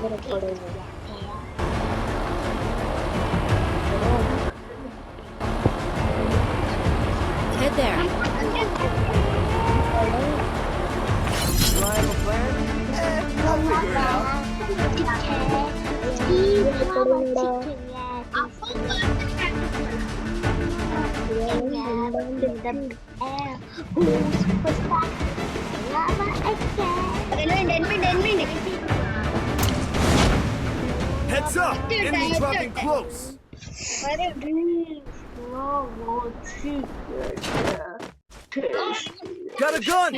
Head there. Do I have a plan? I'll figure it out. Heads up! Enemy dropping close! Got a gun!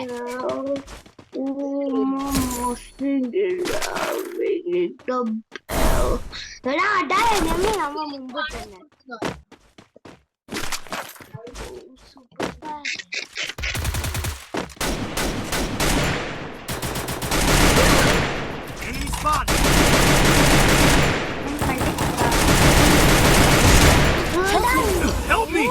Enemy spotted! Help me!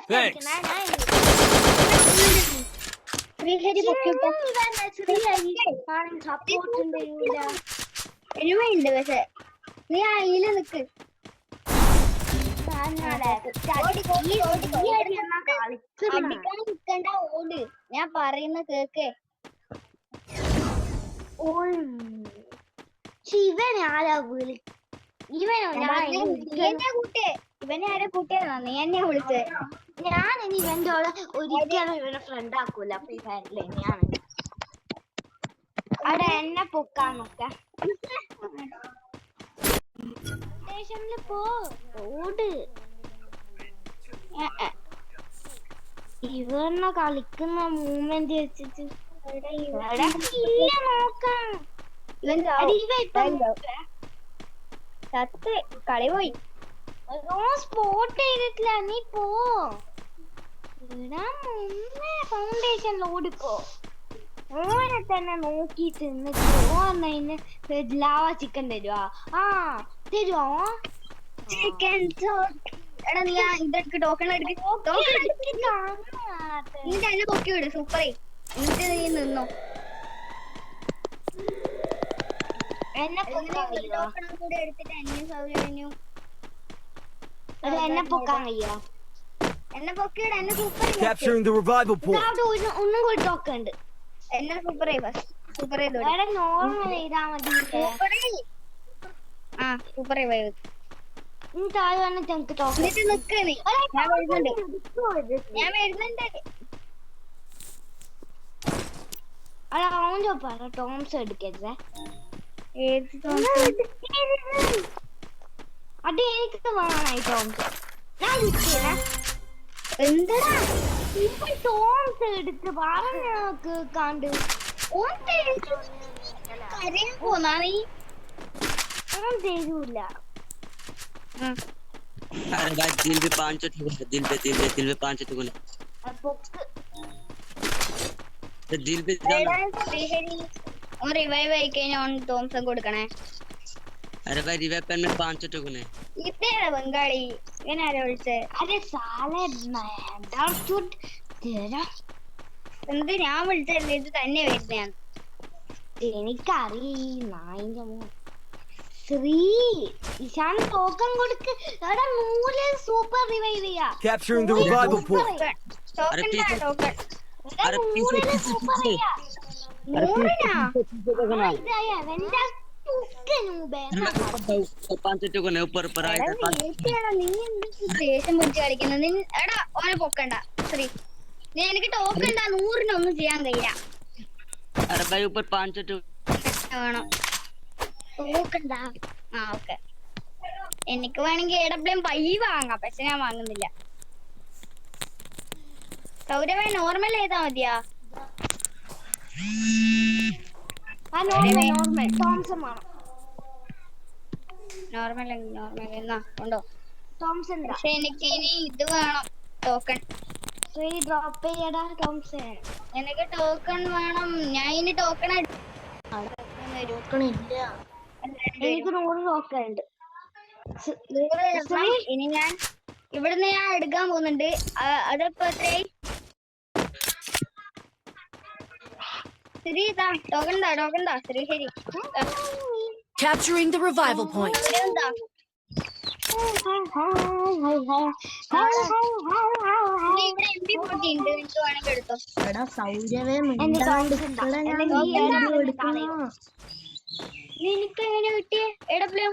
Thanks. എനിമയുണ്ട് പക്ഷെ നീ അയില് നിക്ക് അടിക്കാൻ നിക്കണ്ട ഓട് ഞാൻ പറയുന്ന കേക്ക് ഇവനെ ആരാ വിളി ഇവനെ ആരെ കൂട്ടിയതാ നീ എന്നെ വിളിച്ചത് ഞാൻ ഇനി ഇവന്റെ ഒരിക്കലും ഇവനെ ഫ്രണ്ട് ആക്കൂല ഫ്രീ ഫയറിലെ ഞാൻ അവിടെ എന്നെ പൊക്കാന്നൊക്കെ സ്റ്റേഷനിൽ പോ ഓട് ഇവന്നെ കളിക്കുന്ന മൂവ്മെന്റ് വെച്ചിട്ട് നോക്കാം സത്ത് കളി പോയി സ്പോട്ട് ചെയ്തിട്ടില്ല നീ പോ ഫൗണ്ടേഷനിൽ ഓടിപ്പോ ഓനെ തന്നെ നോക്കിട്ട് ഓന്നതിന് ലാവ ചിക്കൻ തരുവാ തരുവോ ചിക്കൻ എടാ നീ ഇതൊക്കെ ടോക്കൺ നീ തന്നെ പൊക്കി വിട് സൂപ്പറേ എന്നിട്ട് നീ നിന്നോ എന്നെ കൂടെ എടുത്തിട്ട് എന്നെ സൗകര്യം എന്നെ പൊക്കാൻ കഴിയോ എന്നെ പൊക്കിയുടെ എന്നെ super Capturing the revival point. ഒന്നും കൂടി ടോക്കുണ്ട് എന്നെ സൂപ്പർ സൂപ്പർ നോർമൽ ചെയ്താ മതി സൂപ്പർ താഴെ വന്നിട്ട് എനിക്ക് ടോക്കൺ ഞാൻ വരുന്നുണ്ട് അല്ല അവൻ്റെ പറ ടോംസ് എടുക്കരുതേ അത് എനിക്ക് വേണമായി ടോംസ് ഞാൻ കിട്ടിയേ എന്താ ഇപ്പൊ ടോംസ് എടുത്ത് പറഞ്ഞ കേക്കാണ്ട് കരയാൻ പോന്നാ നീ ഒന്നും തരൂല अरे भाई दिल पे 500 ठुकने दिल पे 500 ठुकने तो दिल पे റിവൈവ് ആയി കഴിഞ്ഞാൽ തോംസൺ കൊടുക്കണേ अरे भाई रिवाइव पेन में 500 ठुकने ഇതേടാ ബംഗാളി ഇങ്ങനെ ആരാ വിളിച്ചേ അരെ സാലേ എന്ത് ഞാൻ വിളിച്ചല്ലേ ഇത് തന്നെ വരുന്നതാണ് എനിക്കറിയില്ല ശ്രീ ഇഷാൻ ടോക്കൺ കൊടുക്ക് എടാ നൂല് സൂപ്പർ റിവൈവ് ചെയ്യാ Capturing the revival point. Token अरे നൂല് സൂപ്പർ ചെയ്യാ നൂറിനാ ഇതായ വെന്റാ തുക്ക് നൂബേ 500 ठुकने ऊपर आया നീ എന്ത് ദേഷ്യം പിടിച്ച് കളിക്കുന്നത് എടാ ഓനെ പൊക്കണ്ട ശ്രീ നീ എനിക്ക് ടോക്കൺ 100-നൊന്നും ചെയ്യാൻ കഴിയില്ല अरे भाई ऊपर 500 വേണം ടോക്കണ്ട ഓക്കെ എനിക്ക് വേണമെങ്കിൽ എവിടെയും പൈ വാങ്ങാം പക്ഷെ ഞാൻ വാങ്ങുന്നില്ല സൗരവ നോർമൽ ചെയ്താ മതിയാ നോർമൽ തോംസൺ വേണം നോർമൽ എന്നാ ഉണ്ടോ തോംസൺ പക്ഷെ എനിക്ക് ഇനി ഇത് വേണം ടോക്കൺ ഡ്രോപ്പ് ചെയ്യടാ തോംസൺ എനിക്ക് ടോക്കൺ വേണം ഞാൻ ഇനി ടോക്കൺ ടോക്കൺ ഇല്ല എനിക്ക് 100 ടോക്കൺ ഉണ്ട് ഇനി ഞാൻ ഇവിടുന്ന് ഞാൻ എടുക്കാൻ പോകുന്നുണ്ട്. അതിപ്പോ എത്രയായി? ശ്രീതാ ടോക്കൺ താ ശ്രീ. ശരി Capturing the revival point. എന്താ ഇവിടെ MP40 ഉണ്ട്, നിനക്ക് വേണമെങ്കിൽ എടുത്തോ. എടാ സൗര്യവേ നിനക്ക് എങ്ങനെ കിട്ടിയേ? എടപ്പല്ലോ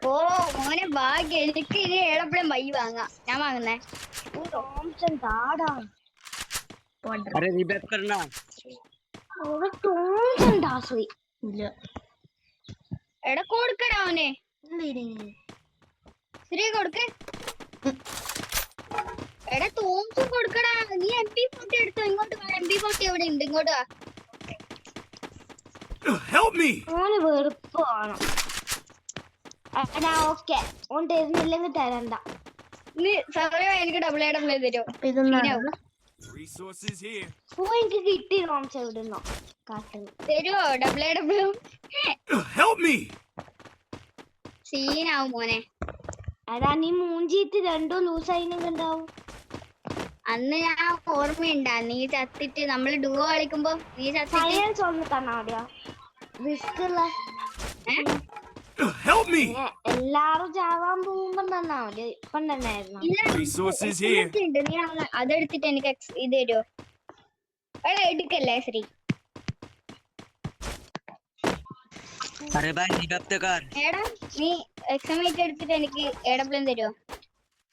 ഓ മോനെ ഭാഗ്യം. എനിക്ക് ഇനി എടപ്പളം വൈ വാങ്ങാം. ഞാൻ വാങ്ങുന്നേ തോംസൺ താടാ. अरे रिबैक करना തോംസൺ ദാസി ഇല്ല. എടാ കൊടുക്കടാ അവനെ. ശ്രീ കൊടുക്ക. എടാ തോംസും കൊടുക്കടാ. നീ MP40 എടുത്തോ. ഇങ്ങോട്ട് വാ. MP40 എവിടെ ഉണ്ട്? ഇങ്ങോട്ട് വാ. ഓന് വെറുപ്പ് വേണം. എടാ ഓക്കെ ഓൻ തരുന്നില്ലെങ്കിൽ തരണ്ട. നീ സമയം എനിക്ക് ഡബിൾ തരുമോ? ഇതൊന്നും എനിക്ക് കിട്ടി തോംസ എവിടുന്നോ കാട്ടുന്നു. തരുമോ? ഡബിൾ സീനാവും മോനെ. എടാ നീ മൂഞ്ചിട്ട് രണ്ടോ ലൂസായിനെങ്കിൽ ഉണ്ടാവും. അന്ന് ഞാൻ ഓർമ്മയുണ്ടാ നീ ചത്തിട്ട് നമ്മള് ഡുവോ കളിക്കുമ്പോ നീ ചത്തിട്ട് സയൻസ് ഒന്ന് തന്നാ മതിയോ? റിസ്ക് ഉള്ള എല്ലാരും ചാവാൻ പോകുമ്പോ തന്നാ മതി. ഇപ്പം തന്നെ ആയിരുന്നു. ഉണ്ട്. നീ അതെടുത്തിട്ട് എനിക്ക് ഇത് തരുമോ? എടാ എടുക്കല്ലേ ശ്രീ. अरे भाई रिबैक तो कर എടാ നീ എക്സാമേറ്റ് എടുത്തിട്ട് എനിക്ക് എടപ്ലം തരുമോ?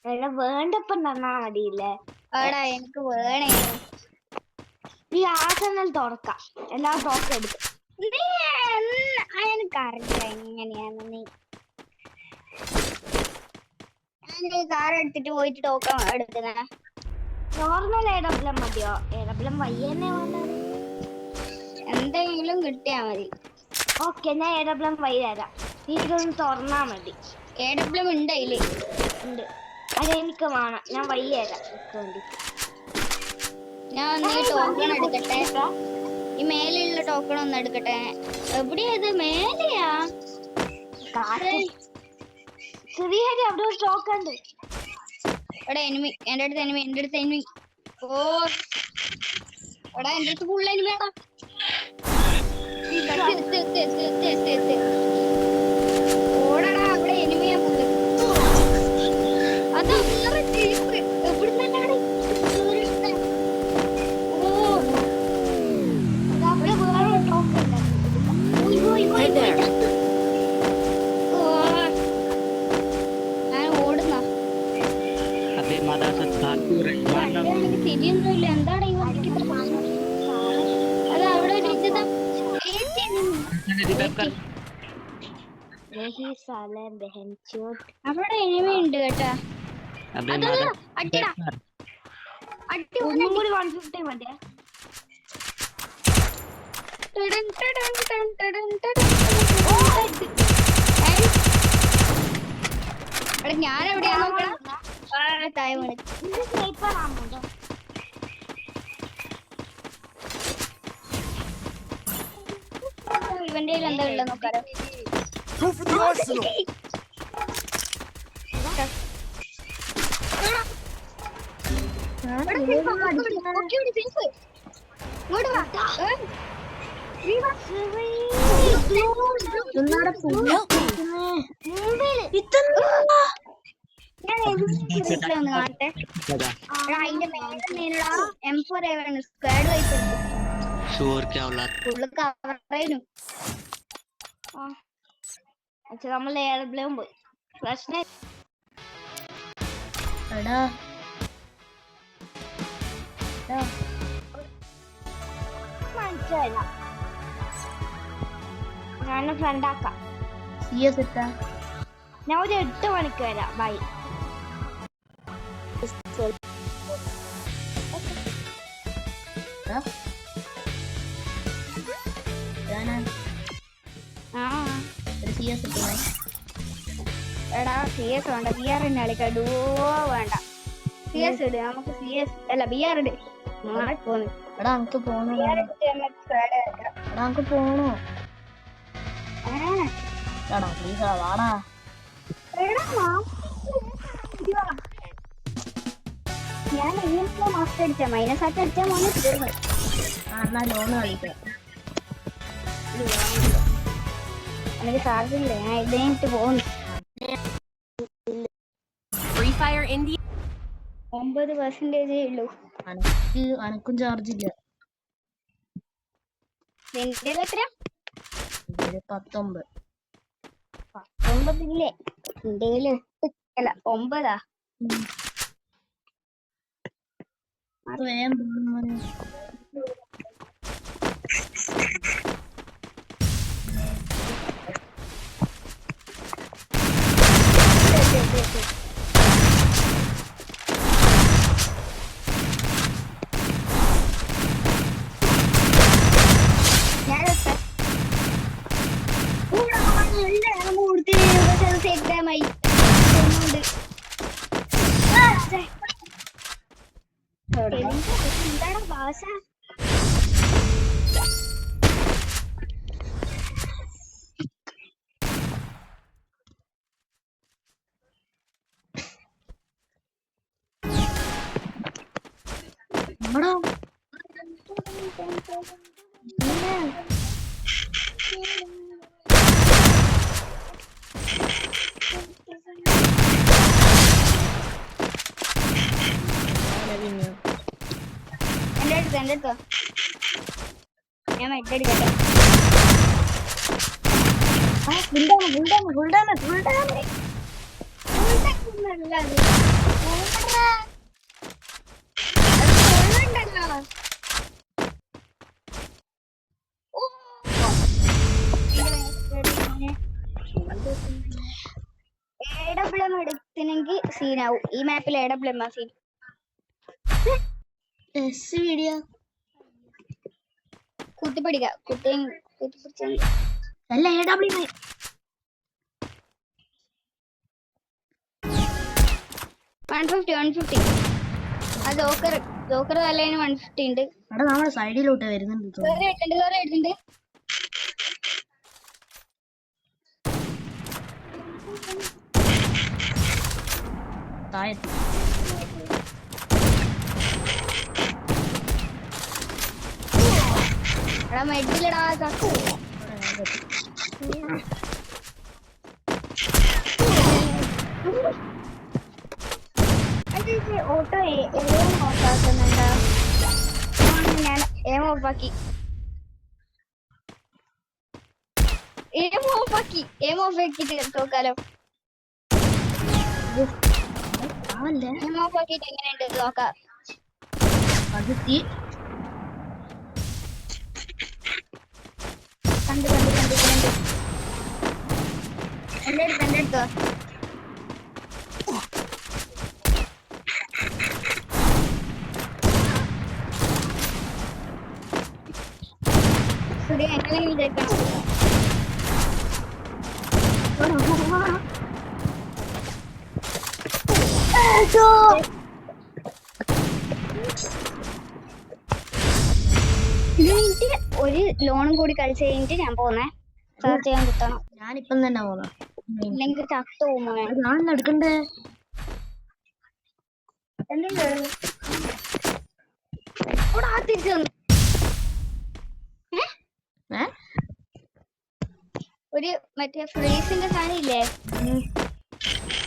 എടാ വേണ്ടപ്പം തന്നാ മതിയില്ലേ? എടാ എനിക്ക് വേണേ. ഈ ആസനം തുറക്കാം. എല്ലാ ടോക്ക് എടുക്കും. എനിക്കറിയില്ല എങ്ങനെയാന്ന്. ഞാൻ കാർ എടുത്തിട്ട് പോയിട്ട് ടോക്കൺ എടുക്കുന്ന. നോർമൽ എടബിളം മതിയോ? എടബിളം വയ്യന്നെ വേണ്ടത്. എന്തെങ്കിലും കിട്ടിയാ മതി. ഓക്കെ ഞാൻ എടബിളം വൈ തരാം. നീ ഇതൊന്ന് തുറന്നാ മതി. എടപ്ലം ഉണ്ട് അതില്. ഉണ്ട്. അതെനിക്ക് വേണം. ഞാൻ വൈ തരാം വേണ്ടി. ഞാൻ ഒന്ന് ഈ ടോക്കൺ എടുക്കട്ടെ. ഈ മേലെയുള്ള ടോക്കൺ ഒന്ന് എടുക്കട്ടെ. എവിടെയാ ഇത്? മേലെയാ? ശ്രീഹരി അവിടെ ഒരു ടോക്കൺ ഉണ്ട്. എടാ എനിമി. എന്റെ അടുത്ത് എനിമി. ഓ എടാ എന്റെ അടുത്ത് ഫുൾ എനിമിയാടാ. ഓടടാ അവിടെ എനിമിയാ ഫുള്ള്. അതാ വേറെ ജീപ്പ്. എവിടുന്നാണ്? ഓ അവിടെ വേറെ ഒരു ടോക്കൺ ഉണ്ട്. Hey there. ഞാൻ ഓടുന്ന. अबे मादा से भाग क्यों रही मारना എനിക്ക് തിരിയൊന്നുമില്ല. എന്താണ് ഈ വണ്ടിക്ക് ഇത്ര പ്രശ്നം? അത് അവിടെ ഒരു ഇതാ. रिबैक कर यही साले बहनचोद. അവിടെ എനിമി ഉണ്ട് കേട്ടാ. अबे അതാ मादा അടിടാ. അടി ഒന്നും കൂടി 150 മതിയാ. ഞാൻ എവിടെയാ നോക്കണം? താഴെ വീണ്. ഇത് സ്നൈപ്പർ ആണോ? ഇവന്റെ കയ്യിൽ എന്താ ഉള്ളത് നോക്കാലോ. ഇങ്ങോട്ട് വാ. ഞാൻ കാണട്ടെ. അതിന്റെ മേലുള്ള M4 സ്ക്വാഡ് വൈപ്പ് शोर क्या औलाद ഫുള്ള് കവറേനും. നമ്മൾ എയർപ്ലെയിൻ പോയി. പ്രശ്നം എടാ മനസ്സിലായില്ല. ഞാൻ ഫ്രണ്ടാക്കാം. ഞാൻ ഒരു 8 മണിക്ക് വരാം. ബൈ. എടാ CS വേണ്ട. BR തന്നെ കളിക്കാം. ഡുവോ വേണ്ട. CS ഇട്. നമുക്ക് CS അല്ല BR ഇട്. പോന്ന് എടാ നമുക്ക് പോണോ? BR എടുത്ത് നമുക്ക് സ്ക്വാഡ് കളിക്കാം. എടാ നമുക്ക് പോണോ? എടാ പ്ലീസ് വാടാ. ഞാൻ മാസ്റ്റർ അടിച്ച മൈനസ് ആയിട്ട് അടിച്ചാൽ മോനെ തീർന്നു. എന്നാ ലോണ് കളിക്കാം. എനിക്ക് സാധ്യതയില്ല, ഞാൻ ഇത് കഴിഞ്ഞിട്ട് പോകുന്നു. Free Fire India. 9% ഉള്ളൂ. അനക്കും ചാർജ് ഇല്ല. നിന്റെ എത്ര? 19. 19 ഇല്ലേ? എന്റെ 8 അല്ല 9. വേഗം എന്താണ് ഭാഷ? നമ്മടോ എന്റെ അടുത്തോ ഞാൻ മെറ്റടിക്കട്ടെ. AWM എടുത്തിനെങ്കിൽ സീനാവും. ഈ മാപ്പിൽ AWM സീൻ. വീഡിയോ കുത്തിപ്പിടിക്ക കുത്തിപ്പിടിച്ച അല്ല AWM 150 ആ ജോക്കർ തലേന് 150 ഉണ്ട്. അവിടെ നമ്മളെ സൈഡിലോട്ട് വരുന്നുണ്ട്. എടുത്തുണ്ട് താഴത്ത് മെഡിലടാ ചക്കു. ഓട്ടോ ഓഫാക്കുന്നുണ്ടോ? ഞാൻ ഓഫാക്കി നോക്കാലോ. ഓഫാക്കിട്ട് എങ്ങനെയുണ്ട് നോക്കാം. കണ്ടു എന്റെ അടുത്തോ സുരി എങ്ങനെ വിചാരിക്കണം. ഒരു ലോണും കൂടി കളിച്ച് കഴിഞ്ഞിട്ട് ഞാൻ പോന്നേ. സെർച്ച് ചെയ്യാൻ കിട്ടണം. ഞാനിപ്പം തന്നെ പോകാം. ഇല്ലെങ്കിൽ ചത്തു പോകുമോ? ഞാൻ എടുക്കണ്ടേ? തിരിച്ചു വന്നു. ഒരു മറ്റേ ഫ്രീസിന്റെ സാധനം ഇല്ലേ,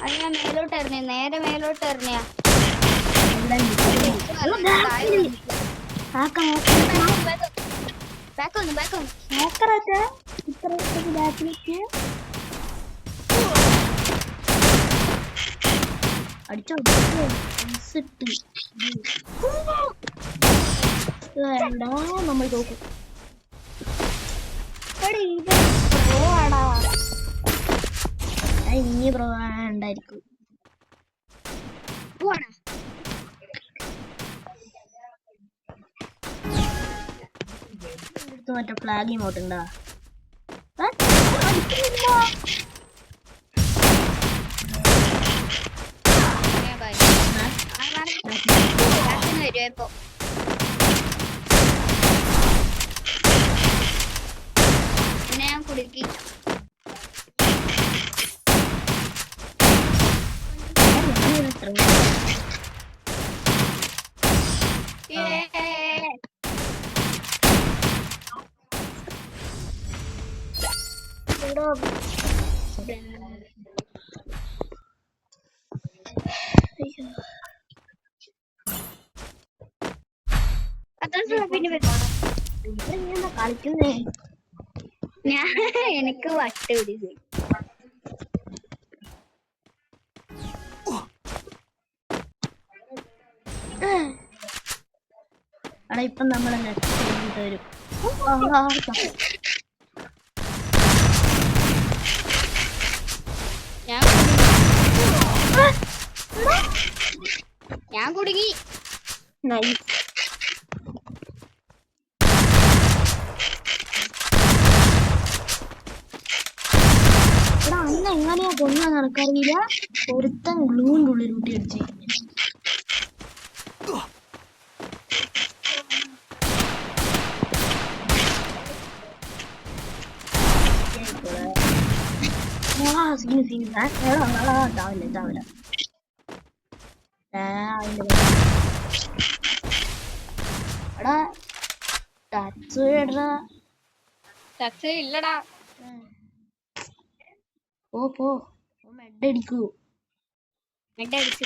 അത് ഞാൻ മേലോട്ട് എറിഞ്ഞ, നേരെ മേലോട്ട് എറിഞ്ഞ. അടിച്ചോ നമ്മൾ നോക്കും. ഇനി ഉണ്ടായിരിക്കും. മറ്റേ ഫ്ലാഗ് ഇമോട്ട് ഉണ്ടാ? വരുവോ ഞാൻ കുടുക്കി. പിന്നെ കളിക്കുന്നേ ഞാൻ എനിക്ക് വട്ട് പിടിച്ചു. അവിടെ ഇപ്പൊ നമ്മളെ നെറ്റ് വരും. ഞാൻ കുടുങ്ങി. നൈസ്. അന്ന് എങ്ങനെയാ കൊന്ന നടക്കറിയില്ല. ഒരുത്തൻ ഗ്ലൂവിന്റെ ഉള്ളിൽ കൂട്ടി അടിച്ച്. ഇതാവില്ല എടാ ടച്ച് ടച്ച് ഇല്ലടാ. പോ മെഡടിക്കൂ. മെഡടിച്ചു.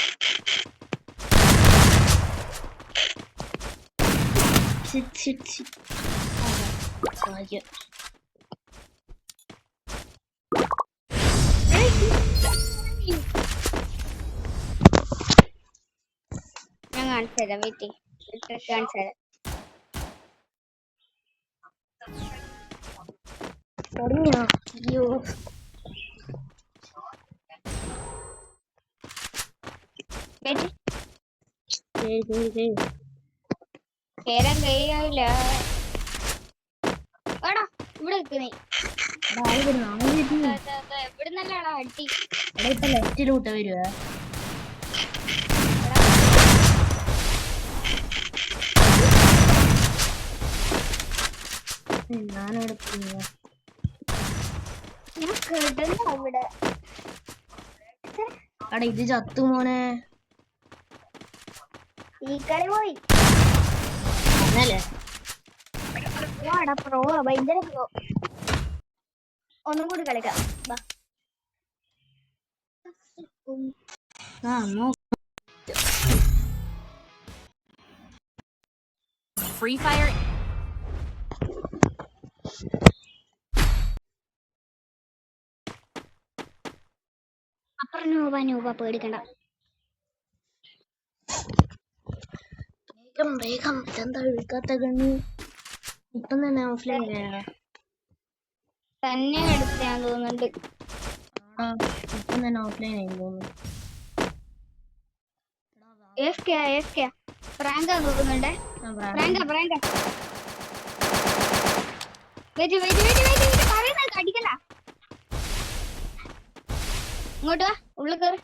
ഞാൻ കാണിച്ചു തരാം. വെയിറ്റ് കാണിച്ചു തരാം. തുടങ്ങിയോ? അയ്യോ കേറാൻ കഴിയാവില്ല. എടാ ഇവിടെ നിൽക്കുന്നേ. ഇവിടെ നല്ലടാ അടി. ഇപ്പൊ ലെഫ്റ്റിലൂട്ട് വരുവാ. ഞാനവിടെ ഞാൻ കിടന്നു അവിടെ. അവിടെ ഇത് ചത്തു മോനെ. ഈ കളി പോയി. പ്രോ ഭയങ്കര പ്രോ. ഒന്നും കൂടി കളിക്കാം. Free Fire. അപ്പുറം നൂപ പേടിക്കണ്ട. വേഗം എന്താ വിളിക്കാത്ത കണ്ണു. ഇപ്പം തന്നെ ഓഫ്ലൈൻ തന്നെ എടുത്താൻ തോന്നുന്നുണ്ട്. ഇപ്പം തന്നെ ഓഫ്ലൈൻ ആയി തോന്നുന്നു. പ്രാങ്കാ തോന്നുന്നുണ്ടേ. അടിക്കല. ഇങ്ങോട്ട് വാ. ഉള്ളിൽ കയറി.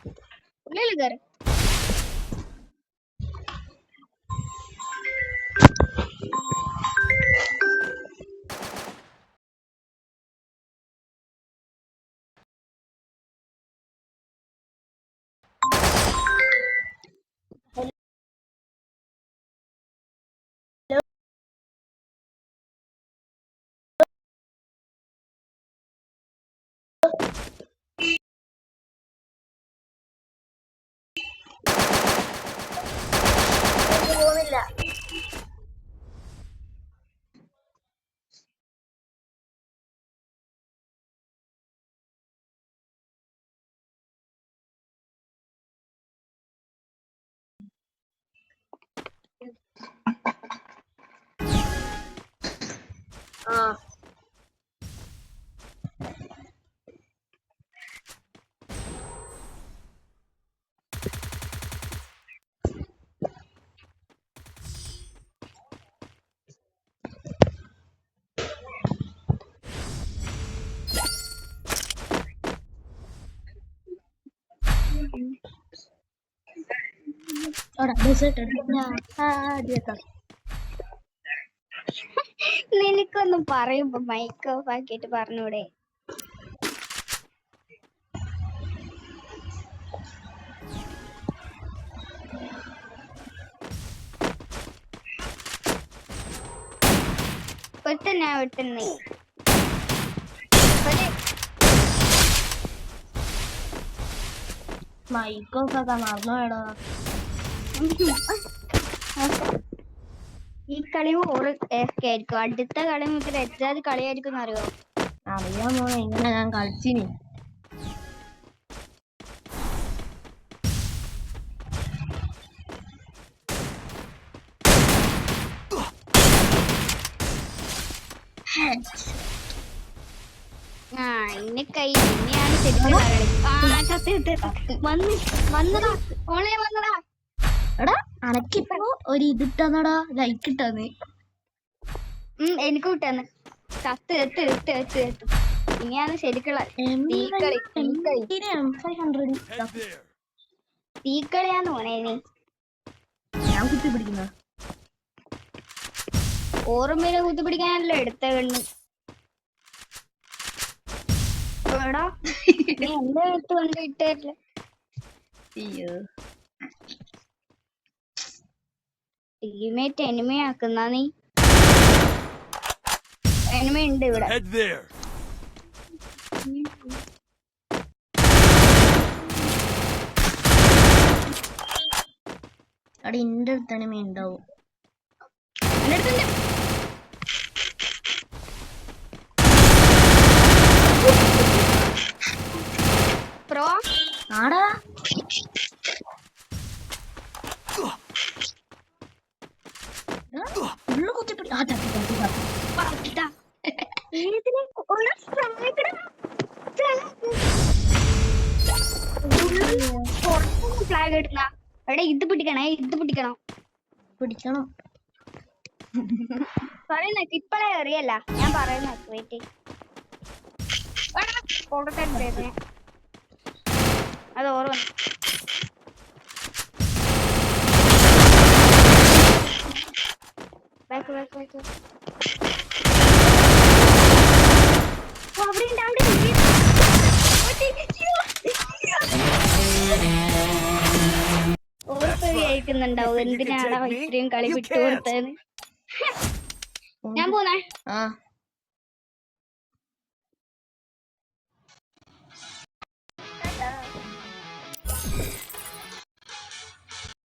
നിനക്കൊന്നും പറയുമ്പോ മൈക്ക് ഓഫ് ആക്കിട്ട് പറഞ്ഞൂടെ? ഞാൻ വിട്ടുന്നേ മൈക്കൊക്കെ മറന്നോടാ. ഈ കളി ഓറ് ആയിരിക്കും. അടുത്ത കളി മുതൽ എത്ര കളിയായിരിക്കും അറിയോ? അറിയാൻ മോനെ, ഇങ്ങനെ ഞാൻ കളിച്ചിനി. ഇനി കൈ ഇനിയാണ് ശരിക്കും വന്നടാ ഓളെ വന്നടാ. എടാ അനക്കിപ്പോ ഒരു ഇതിട്ടന്നടാ, ലൈക്ക് ഇട്ടന്ന്. എനിക്ക് വിട്ടന്ന് കത്ത് എത്ത് എത്ത് എത്ത് എത്ത്. ഇനിയാണ് ശരിക്കുള്ള തീക്കളിയാന്ന് പോണേ. ഇനി ഞാൻ കുത്തി പിടിക്കുന്ന ഓർമ്മയിലെ കുത്തി പിടിക്കാനല്ലോ എടുത്ത കണ്ണ്. എടാ നീ എന്റെ അടുത്ത് കൊണ്ട് ഇട്ടല്ലേ. അയ്യോ ടീമേറ്റ് എനിമി ആക്കുന്ന നീ. എനിമി ഉണ്ട് ഇവിടെ. അവിടെ എന്റെ അടുത്ത് എനിമി ഉണ്ടാവും. എന്റെ അടുത്തുണ്ട്. പ്രോ ആടാ ഉള്ളു കുത്തിപ്പിടി. ആ തട്ടി തട്ടി ഫ്ലാഗ് ഇടുന്ന എവിടെ? ഇത് പിടിക്കണേ, ഇത് പിടിക്കണം പിടിക്കണം പറയുന്ന ഇപ്പളെ അറിയല്ല ഞാൻ പറയുന്ന. വെയിറ്റ് അത് ഓർമ്മ. ഓർപ്പഴിക്കുന്നുണ്ടാവും എന്തിനാണ് ഇത്രയും കളി വിട്ടുകൊടുത്തത്. ഞാൻ പോന്നേ.